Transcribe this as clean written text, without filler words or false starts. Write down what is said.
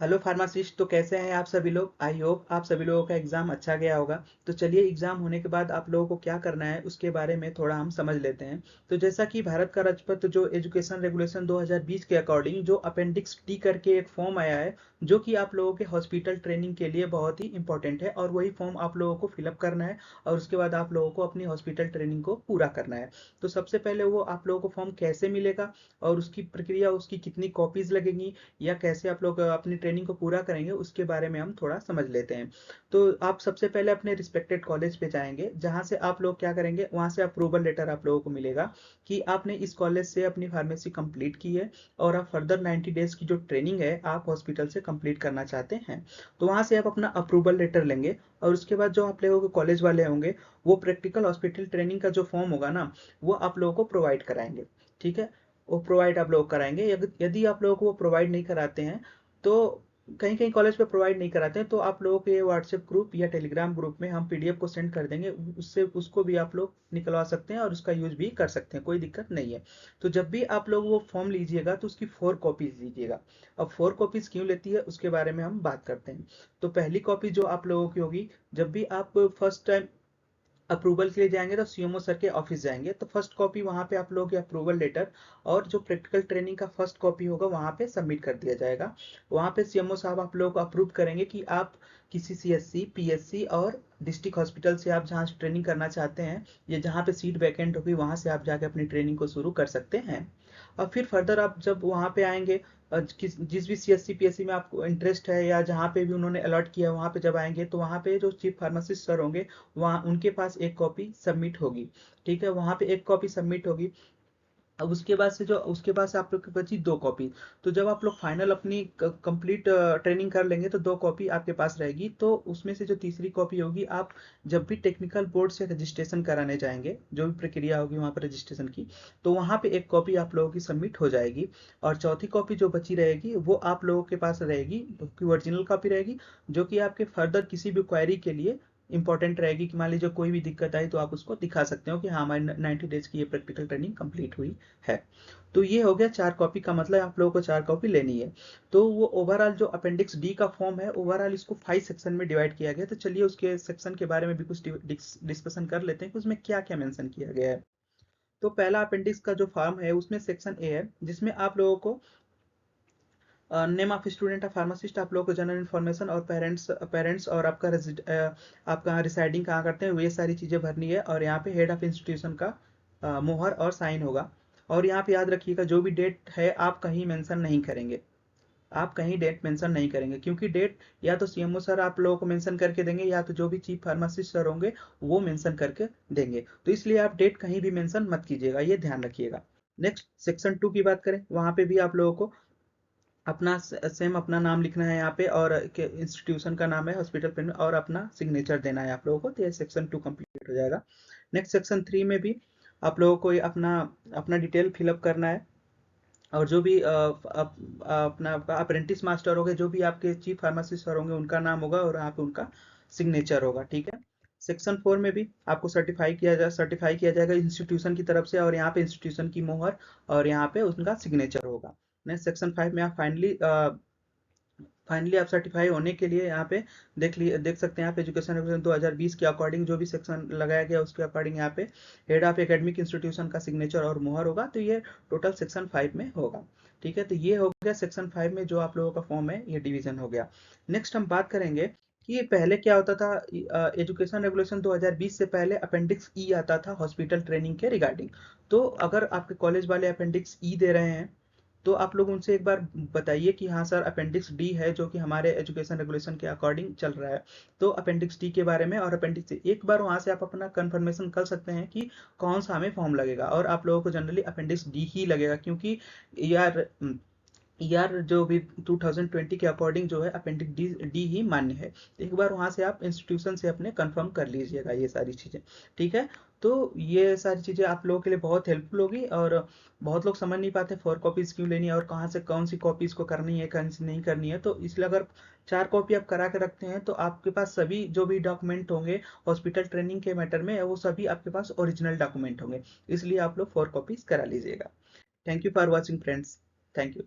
Hello pharmacist. तो कैसे हैं आप सभी लोग? आई होप आप सभी लोगों का एग्जाम अच्छा गया होगा। तो चलिए एग्जाम होने के बाद आप लोगों को क्या करना है उसके बारे में थोड़ा हम समझ लेते हैं। तो जैसा कि भारत का राजपत्र जो एजुकेशन रेगुलेशन 2020 के अकॉर्डिंग जो अपेंडिक्स डी करके एक फॉर्म आया है, जो कि आप लोगों के हॉस्पिटल ट्रेनिंग के लिए बहुत ही इंपॉर्टेंट है, और वही फॉर्म आप लोगों को फिलअप करना है और उसके बाद आप लोगों को अपनी हॉस्पिटल ट्रेनिंग को पूरा करना है। तो सबसे पहले वो आप लोगों को फॉर्म कैसे मिलेगा और उसकी प्रक्रिया, उसकी कितनी कॉपीज लगेंगी या कैसे आप लोग अपनी ट्रेनिंग को पूरा करेंगे उसके बारे में हम थोड़ा समझ लेते हैं। तो आप सबसे पहले अपने रिस्पेक्टेड कॉलेज पे जाएंगे, जहां से आप लोग क्या करेंगे, वहां से अप्रूवल लेटर आप लोगों को मिलेगा कि आपने इस कॉलेज से अपनी फार्मेसी कंप्लीट की है और आप फर्दर 90 डेज की जो ट्रेनिंग है आप हॉस्पिटल से कंप्लीट करना चाहते हैं। तो वहां से आप अपना अप्रूवल लेटर लेंगे और उसके बाद जो आप लोगों के कॉलेज वाले होंगे वो प्रैक्टिकल हॉस्पिटल ट्रेनिंग का जो फॉर्म होगा ना, वो आप लोगों को प्रोवाइड कराएंगे। ठीक है, वो प्रोवाइड आप लोग कराएंगे। यदि आप लोगों को वो प्रोवाइड नहीं कराते हैं तो कहीं कहीं कॉलेज पे प्रोवाइड नहीं कराते हैं, तो आप लोगों के व्हाट्सएप ग्रुप या टेलीग्राम ग्रुप में हम पीडीएफ को सेंड कर देंगे, उससे उसको भी आप लोग निकलवा सकते हैं और उसका यूज भी कर सकते हैं, कोई दिक्कत नहीं है। तो जब भी आप लोग वो फॉर्म लीजिएगा तो उसकी 4 कॉपीज लीजिएगा। अब 4 कॉपीज क्यों लेती है उसके बारे में हम बात करते हैं। तो पहली कॉपी जो आप लोगों की होगी, जब भी आप फर्स्ट टाइम अप्रूवल के लिए जाएंगे तो सीएमओ सर के ऑफिस जाएंगे, तो फर्स्ट कॉपी वहां पे आप लोगों के अप्रूवल लेटर और जो प्रैक्टिकल ट्रेनिंग का फर्स्ट कॉपी होगा वहां पे सबमिट कर दिया जाएगा। वहां पे सीएमओ साहब आप लोगों को अप्रूव करेंगे कि आप किसी सीएससी पीएससी और डिस्ट्रिक्ट हॉस्पिटल से आप जहाँ ट्रेनिंग करना चाहते हैं या जहाँ पे सीट वैकेंट होगी वहां से आप जाके अपनी ट्रेनिंग को शुरू कर सकते हैं। और फिर फर्दर आप जब वहां पे आएंगे, जिस भी सीएससी पीएससी में आपको इंटरेस्ट है या जहाँ पे भी उन्होंने अलॉट किया वहां पे जब आएंगे तो वहां पे जो चीफ फार्मासिस्ट सर होंगे वहाँ उनके पास एक कॉपी सबमिट होगी। ठीक है, वहां पे एक कॉपी सबमिट होगी। अब उसके बाद से आप लोग के बची 2 कॉपी। तो जब आप लोग फाइनल अपनी कंप्लीट ट्रेनिंग कर लेंगे तो 2 कॉपी आपके पास रहेगी। तो उसमें से जो तीसरी कॉपी होगी, आप जब भी टेक्निकल बोर्ड से रजिस्ट्रेशन कराने जाएंगे, जो भी प्रक्रिया होगी वहां पर रजिस्ट्रेशन की, तो वहां पे एक कॉपी आप लोगों की सबमिट हो जाएगी। और चौथी कॉपी जो बची रहेगी वो आप लोगों के पास रहेगी, जो ओरिजिनल कॉपी रहेगी, जो कि आपके फर्दर किसी भी क्वेरी के लिए इंपॉर्टेंट रहेगी, कि मान लीजिए कोई भी दिक्कत आई तो आप उसको दिखा सकते हो कि हाँ हमारी 90 डेज की ये प्रैक्टिकल ट्रेनिंग कंप्लीट हुई है। तो ये हो गया 4 कॉपी का मतलब आप लोगों को 4 कॉपी लेनी है। तो वो ओवरऑल जो अपेंडिक्स डी का फॉर्म है, ओवरऑल इसको 5 सेक्शन में डिवाइड किया गया। तो चलिए उसके सेक्शन के बारे में भी कुछ डिस्कशन कर लेते हैं कि उसमें क्या क्या मेंशन किया गया है। तो पहला अपेंडिक्स का जो फॉर्म है उसमें सेक्शन ए है, जिसमें आप लोगों को name of student of pharmacist, आप लोगों को जनरल इन्फॉर्मेशन और पेरेंट्स और आपका आप कहाँ रिसाइडिंग कहाँ करते हैं, ये सारी चीज़ें भरनी है। और यहाँ पे हेड ऑफ इंस्टीट्यूशन का मोहर और साइन होगा। और यहाँ पे याद रखिएगा जो भी डेट है आप कहीं मेंशन नहीं करेंगे। आप कहीं डेट मेंशन नहीं करेंगे, क्योंकि डेट या तो सीएमओ सर आप लोगों को मेंशन करके देंगे या तो जो भी चीफ फार्मासिस्ट सर होंगे वो मेंशन करके देंगे। तो इसलिए आप डेट कहीं भी मेंशन मत कीजिएगा, ये ध्यान रखिएगा। नेक्स्ट सेक्शन 2 की बात करें, वहां पे भी आप लोगों को अपना सेम अपना नाम लिखना है यहाँ पे, और इंस्टीट्यूशन का नाम है हॉस्पिटल पेन, और अपना सिग्नेचर देना है आप लोगों को। तो ये सेक्शन 2 कंप्लीट हो जाएगा। नेक्स्ट सेक्शन 3 में भी आप लोगों को अपना अपना डिटेल फिलअप करना है। और जो भी अपना अप्रेंटिस मास्टर होंगे, जो भी आपके चीफ फार्मासिस्ट सर होंगे उनका नाम होगा और यहाँ पे उनका सिग्नेचर होगा। ठीक है। सेक्शन 4 में भी आपको सर्टिफाई किया जाएगा इंस्टीट्यूशन की तरफ से, और यहाँ पे इंस्टीट्यूशन की मोहर और यहाँ पे उनका सिग्नेचर होगा। नेक्स्ट सेक्शन 5 में आप फाइनली आप सर्टिफाई होने के लिए यहाँ पे देख सकते हैं। यहाँ पे एजुकेशन रेगुलेशन 2020 के अकॉर्डिंग जो भी सेक्शन लगाया गया उसके अकॉर्डिंग यहाँ पे हेड ऑफ एकेडमिक इंस्टीट्यूशन का सिग्नेचर और मुहर होगा। तो ये टोटल सेक्शन 5 में होगा। ठीक है, तो ये हो गया सेक्शन 5 में जो आप लोगों का फॉर्म है ये डिवीजन हो गया। नेक्स्ट हम बात करेंगे कि पहले क्या होता था। एजुकेशन रेगुलेशन 2020 से पहले अपेंडिक्स ई आता था हॉस्पिटल ट्रेनिंग के रिगार्डिंग। तो अगर आपके कॉलेज वाले अपेंडिक्स ई दे रहे हैं तो आप लोग उनसे एक बार बताइए कि हाँ सर अपेंडिक्स डी है जो कि हमारे एजुकेशन रेगुलेशन के अकॉर्डिंग चल रहा है। तो अपेंडिक्स डी के बारे में और अपेंडिक्स एक बार वहां से आप अपना कंफर्मेशन कर सकते हैं कि कौन सा हमें फॉर्म लगेगा। और आप लोगों को जनरली अपेंडिक्स डी ही लगेगा, क्योंकि यार यार जो भी 2020 के अकॉर्डिंग जो है अपेंडिक्स डी डी ही मान्य है। एक बार वहां से आप इंस्टीट्यूशन से अपने कंफर्म कर लीजिएगा ये सारी चीजें। ठीक है। तो ये सारी चीजें आप लोगों के लिए बहुत हेल्पफुल होगी। और बहुत लोग समझ नहीं पाते 4 कॉपीज क्यों लेनी है और कहाँ से कौन सी कॉपीज को करनी है कौन सी नहीं करनी है। तो इसलिए अगर 4 कॉपी आप करा के रखते हैं तो आपके पास सभी जो भी डॉक्यूमेंट होंगे हॉस्पिटल ट्रेनिंग के मैटर में वो सभी आपके पास ओरिजिनल डॉक्यूमेंट होंगे। इसलिए आप लोग 4 कॉपीज करा लीजिएगा। Thank you for watching friends. Thank you.